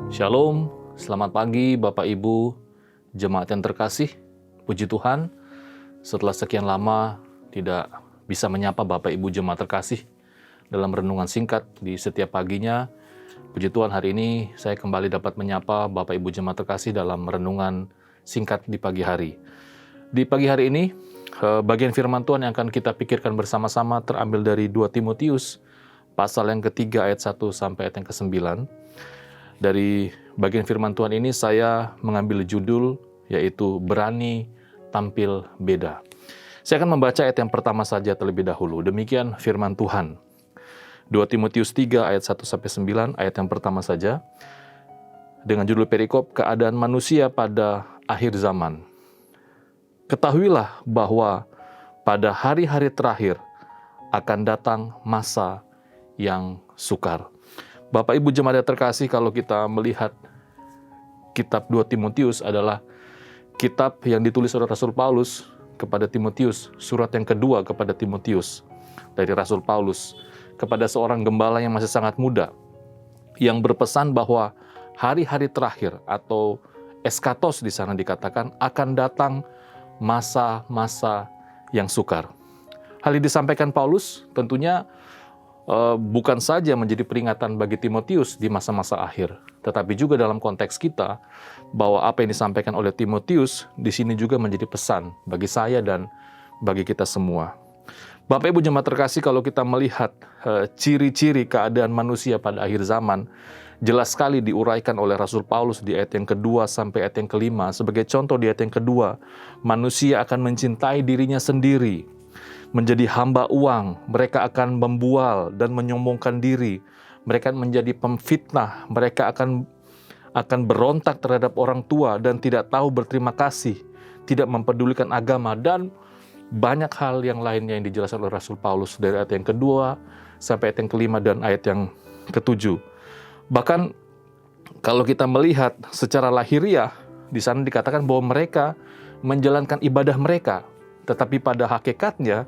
Shalom, selamat pagi Bapak Ibu, jemaat yang terkasih. Puji Tuhan, setelah sekian lama tidak bisa menyapa Bapak Ibu jemaat terkasih dalam renungan singkat di setiap paginya. Puji Tuhan, hari ini saya kembali dapat menyapa Bapak Ibu jemaat terkasih dalam renungan singkat di pagi hari. Di pagi hari ini, bagian firman Tuhan yang akan kita pikirkan bersama-sama terambil dari 2 Timotius, pasal yang ketiga ayat 1 sampai ayat yang ke-9. Dari bagian firman Tuhan ini saya mengambil judul yaitu Berani Tampil Beda. Saya akan membaca ayat yang pertama saja terlebih dahulu. Demikian firman Tuhan. 2 Timotius 3 ayat 1 sampai 9, ayat yang pertama saja. Dengan judul perikop keadaan manusia pada akhir zaman. Ketahuilah bahwa pada hari-hari terakhir akan datang masa yang sukar. Bapak Ibu jemaat yang terkasih, kalau kita melihat kitab 2 Timotius adalah kitab yang ditulis oleh Rasul Paulus kepada Timotius, surat yang kedua kepada Timotius dari Rasul Paulus kepada seorang gembala yang masih sangat muda, yang berpesan bahwa hari-hari terakhir atau eskatos di sana dikatakan akan datang masa-masa yang sukar. Hal ini disampaikan Paulus tentunya bukan saja menjadi peringatan bagi Timotius di masa-masa akhir, tetapi juga dalam konteks kita bahwa apa yang disampaikan oleh Timotius di sini juga menjadi pesan bagi saya dan bagi kita semua. Bapak Ibu jemaat terkasih, kalau kita melihat ciri-ciri keadaan manusia pada akhir zaman, jelas sekali diuraikan oleh Rasul Paulus di ayat yang kedua sampai ayat yang kelima. Sebagai contoh di ayat yang kedua, manusia akan mencintai dirinya sendiri, menjadi hamba uang, mereka akan membual dan menyombongkan diri, mereka menjadi pemfitnah, mereka akan berontak terhadap orang tua dan tidak tahu berterima kasih, tidak mempedulikan agama, dan banyak hal yang lainnya yang dijelaskan oleh Rasul Paulus dari ayat yang kedua sampai ayat yang kelima dan ayat yang ketujuh. Bahkan kalau kita melihat secara lahiriah, di sana dikatakan bahwa mereka menjalankan ibadah mereka, tetapi pada hakikatnya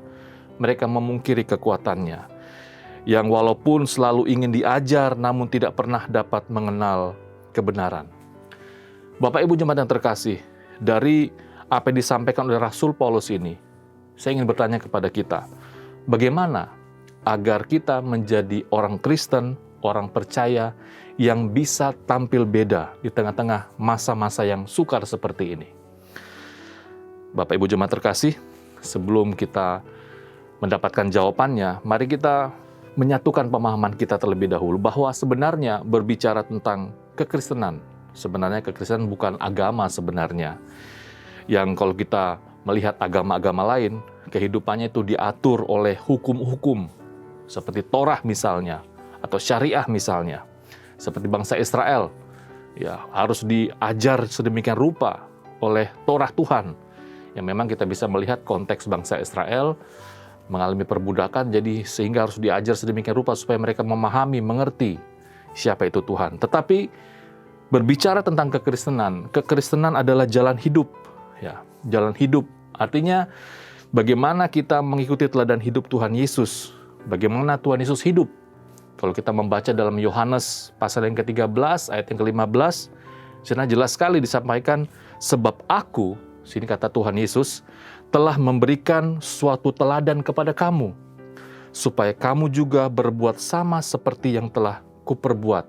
mereka memungkiri kekuatannya, yang walaupun selalu ingin diajar namun tidak pernah dapat mengenal kebenaran. Bapak Ibu jemaat yang terkasih, dari apa yang disampaikan oleh Rasul Paulus ini, saya ingin bertanya kepada kita, bagaimana agar kita menjadi orang Kristen, orang percaya yang bisa tampil beda di tengah-tengah masa-masa yang sukar seperti ini. Bapak Ibu jemaat terkasih, sebelum kita mendapatkan jawabannya, mari kita menyatukan pemahaman kita terlebih dahulu bahwa sebenarnya berbicara tentang kekristenan, sebenarnya kekristenan bukan agama sebenarnya. Yang kalau kita melihat agama-agama lain, kehidupannya itu diatur oleh hukum-hukum, seperti Torah misalnya, atau syariah misalnya, seperti bangsa Israel, ya harus diajar sedemikian rupa oleh Torah Tuhan. Yang memang kita bisa melihat konteks bangsa Israel mengalami perbudakan, jadi sehingga harus diajar sedemikian rupa supaya mereka memahami, mengerti siapa itu Tuhan. Tetapi berbicara tentang kekristenan adalah jalan hidup, ya, jalan hidup. Artinya bagaimana kita mengikuti teladan hidup Tuhan Yesus, bagaimana Tuhan Yesus hidup. Kalau kita membaca dalam Yohanes pasal yang ke-13 ayat yang ke-15, sana jelas sekali disampaikan, sebab aku, sini kata Tuhan Yesus, telah memberikan suatu teladan kepada kamu, supaya kamu juga berbuat sama seperti yang telah kuperbuat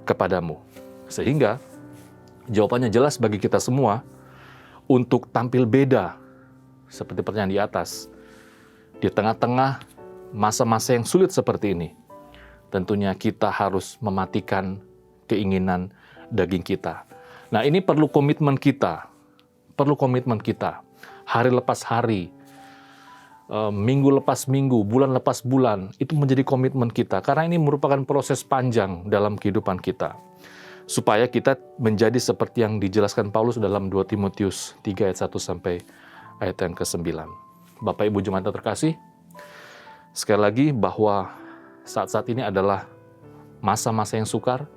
kepadamu. Sehingga jawabannya jelas bagi kita semua untuk tampil beda, seperti pertanyaan di atas. Di tengah-tengah masa-masa yang sulit seperti ini, tentunya kita harus mematikan keinginan daging kita. Nah, ini perlu komitmen kita. Hari lepas hari, minggu lepas minggu, bulan lepas bulan, itu menjadi komitmen kita. Karena ini merupakan proses panjang dalam kehidupan kita. Supaya kita menjadi seperti yang dijelaskan Paulus dalam 2 Timotius 3 ayat 1 sampai ayat yang ke-9. Bapak Ibu jemaat terkasih, sekali lagi bahwa saat-saat ini adalah masa-masa yang sukar,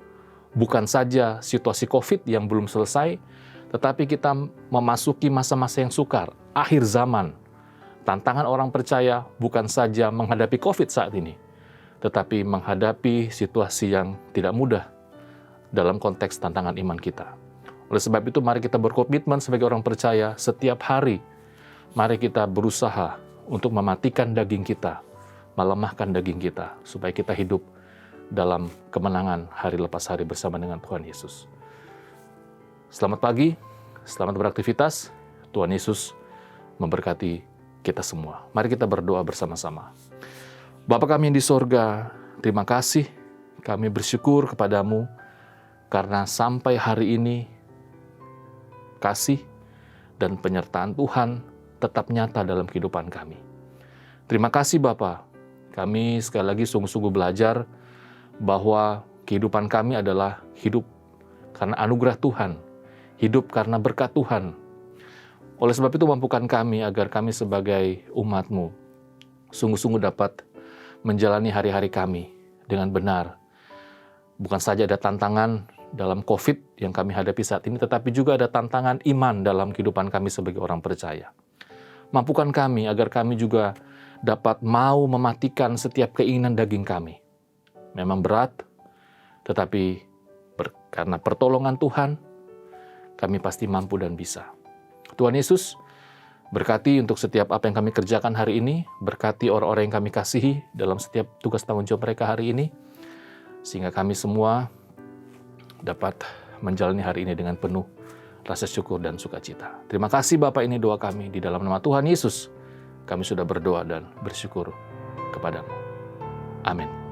bukan saja situasi COVID yang belum selesai, tetapi kita memasuki masa-masa yang sukar, akhir zaman. Tantangan orang percaya bukan saja menghadapi COVID saat ini, tetapi menghadapi situasi yang tidak mudah. dalam konteks tantangan iman kita. Oleh sebab itu, mari kita berkomitmen sebagai orang percaya setiap hari. Mari kita berusaha untuk mematikan daging kita, melemahkan daging kita, supaya kita hidup dalam kemenangan hari lepas hari bersama dengan Tuhan Yesus. Selamat pagi, selamat beraktivitas. Tuhan Yesus memberkati kita semua. Mari kita berdoa bersama-sama. Bapa kami yang di sorga, terima kasih, kami bersyukur kepadamu, karena sampai hari ini, kasih dan penyertaan Tuhan tetap nyata dalam kehidupan kami. Terima kasih Bapa, kami sekali lagi sungguh-sungguh belajar bahwa kehidupan kami adalah hidup karena anugerah Tuhan, hidup karena berkat Tuhan. Oleh sebab itu mampukan kami agar kami sebagai umat-Mu sungguh-sungguh dapat menjalani hari-hari kami dengan benar. Bukan saja ada tantangan dalam COVID yang kami hadapi saat ini, tetapi juga ada tantangan iman dalam kehidupan kami sebagai orang percaya. Mampukan kami agar kami juga dapat mau mematikan setiap keinginan daging kami. Memang berat, tetapi karena pertolongan Tuhan, kami pasti mampu dan bisa. Tuhan Yesus, berkati untuk setiap apa yang kami kerjakan hari ini, berkati orang-orang yang kami kasihi dalam setiap tugas tanggung jawab mereka hari ini, sehingga kami semua dapat menjalani hari ini dengan penuh rasa syukur dan sukacita. Terima kasih Bapak, ini doa kami di dalam nama Tuhan Yesus. Kami sudah berdoa dan bersyukur kepadamu. Amin.